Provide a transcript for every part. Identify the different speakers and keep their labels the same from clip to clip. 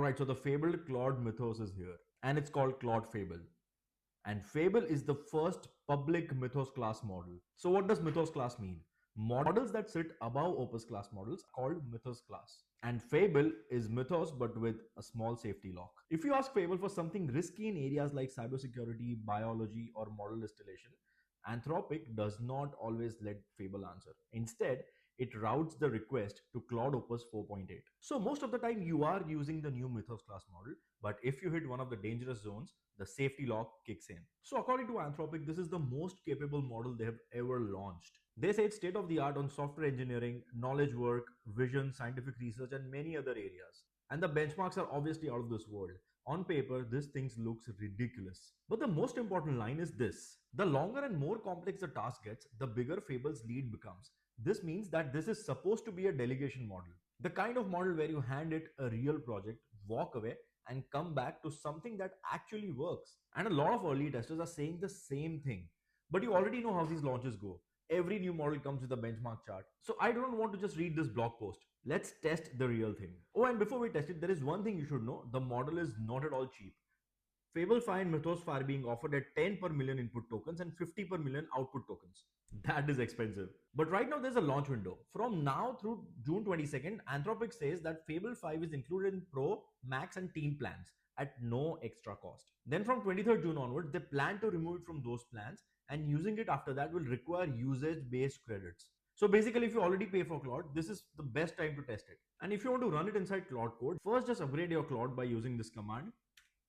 Speaker 1: Alright, so the fabled Claude Mythos is here, and it's called Claude Fable. And Fable is the first public Mythos-class model. So what does Mythos-class mean? Models that sit above Opus class models are called Mythos-class. And Fable is Mythos but with a small safety lock. If you ask Fable for something risky in areas like cybersecurity, biology, or model distillation, Anthropic does not always let Fable answer. Instead, it routes the request to Claude Opus 4.8. So most of the time you are using the new Mythos class model, but if you hit one of the dangerous zones, the safety lock kicks in. So according to Anthropic, this is the most capable model they have ever launched. They say it's state of the art on software engineering, knowledge work, vision, scientific research, and many other areas. And the benchmarks are obviously out of this world. On paper, this thing looks ridiculous. But the most important line is this: the longer and more complex the task gets, the bigger Fable's lead becomes. This means that this is supposed to be a delegation model. The kind of model where you hand it a real project, walk away, and come back to something that actually works. And a lot of early testers are saying the same thing. But you already know how these launches go. Every new model comes with a benchmark chart. So I don't want to just read this blog post. Let's test the real thing. Oh, and before we test it, there is one thing you should know. The model is not at all cheap. Fable 5 and Mythos are being offered at 10 per million input tokens and 50 per million output tokens. That is expensive. But right now there's a launch window. From now through June 22nd, Anthropic says that Fable 5 is included in Pro, Max and Team plans at no extra cost. Then from 23rd June onward, they plan to remove it from those plans, and using it after that will require usage-based credits. So basically, if you already pay for Claude, this is the best time to test it. And if you want to run it inside Claude Code, first just upgrade your Claude by using this command,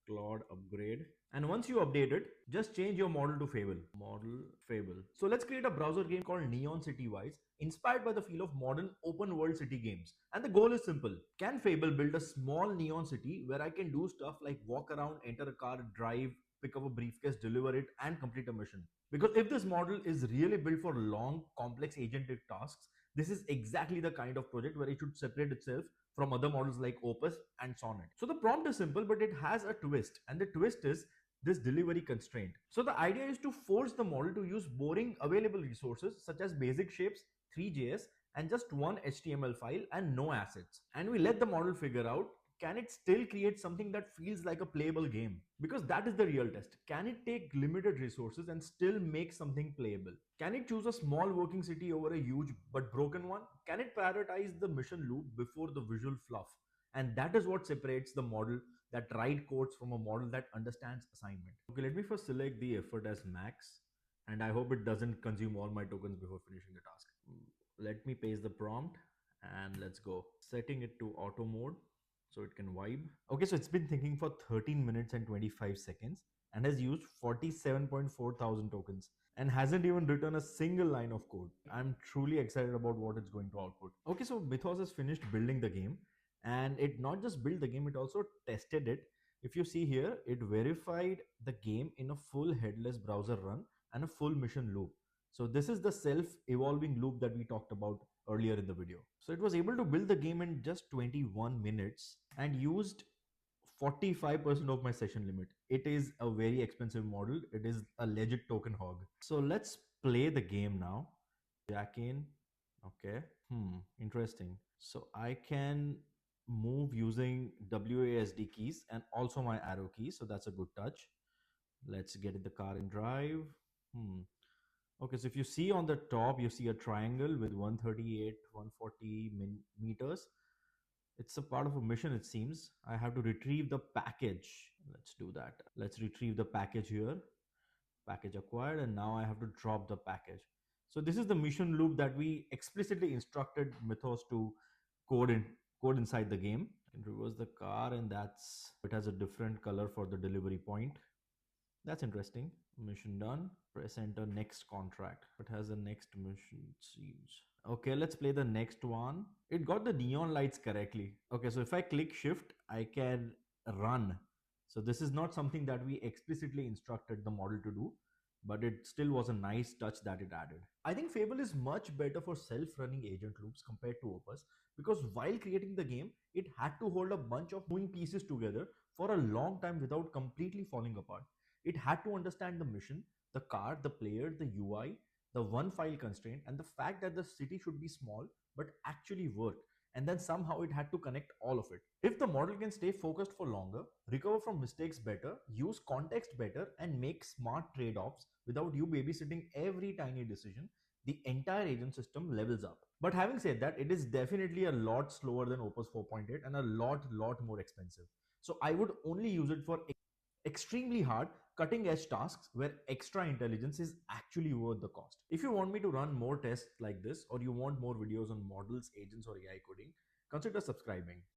Speaker 1: Claude upgrade. And once you update it, just change your model to Fable. Model Fable. So let's create a browser game called Neon City Wise, inspired by the feel of modern open world city games. And the goal is simple. Can Fable build a small neon city where I can do stuff like walk around, enter a car, drive, pick up a briefcase, deliver it, and complete a mission? Because if this model is really built for long, complex agentic tasks, this is exactly the kind of project where it should separate itself from other models like Opus and Sonnet. So the prompt is simple, but it has a twist, and the twist is this delivery constraint. So the idea is to force the model to use boring available resources such as basic shapes, 3JS, and just one HTML file and no assets. And we let the model figure out, can it still create something that feels like a playable game? Because that is the real test. Can it take limited resources and still make something playable? Can it choose a small working city over a huge but broken one? Can it prioritize the mission loop before the visual fluff? And that is what separates the model that write codes from a model that understands assignment. Okay, let me first select the effort as max, and I hope it doesn't consume all my tokens before finishing the task. Let me paste the prompt and let's go. Setting it to auto mode so it can vibe. Okay, so it's been thinking for 13 minutes and 25 seconds and has used 47.4 thousand tokens and hasn't even written a single line of code. I'm truly excited about what it's going to output. Okay, so Mythos has finished building the game, and it not just built the game, it also tested it. If you see here, it verified the game in a full headless browser run and a full mission loop. So this is the self-evolving loop that we talked about earlier in the video. So it was able to build the game in just 21 minutes and used 45% of my session limit. It is a very expensive model. It is a legit token hog. So let's play the game now. Jack in. Okay. Interesting. So I can move using WASD keys and also my arrow keys. So that's a good touch. Let's get in the car and drive. Okay, so if you see on the top, you see a triangle with 138, 140 meters. It's a part of a mission, it seems. I have to retrieve the package. Let's do that. Let's retrieve the package here. Package acquired, and now I have to drop the package. So this is the mission loop that we explicitly instructed Mythos to code inside the game. You can reverse the car, and it has a different color for the delivery point. That's interesting. Mission done. Press enter, next contract. It has a next mission, it seems. Okay, let's play the next one. It got the neon lights correctly. Okay, so if I click shift, I can run. So this is not something that we explicitly instructed the model to do, but it still was a nice touch that it added. I think Fable is much better for self-running agent loops compared to Opus, because while creating the game, it had to hold a bunch of moving pieces together for a long time without completely falling apart. It had to understand the mission, the car, the player, the UI, the one file constraint, and the fact that the city should be small but actually work. and then somehow it had to connect all of it. If the model can stay focused for longer, recover from mistakes better, use context better, and make smart trade offs without you babysitting every tiny decision, the entire agent system levels up. But having said that, it is definitely a lot slower than Opus 4.8 and a lot more expensive. So I would only use it for extremely hard, cutting edge tasks where extra intelligence is actually worth the cost. If you want me to run more tests like this, or you want more videos on models, agents, or AI coding, consider subscribing.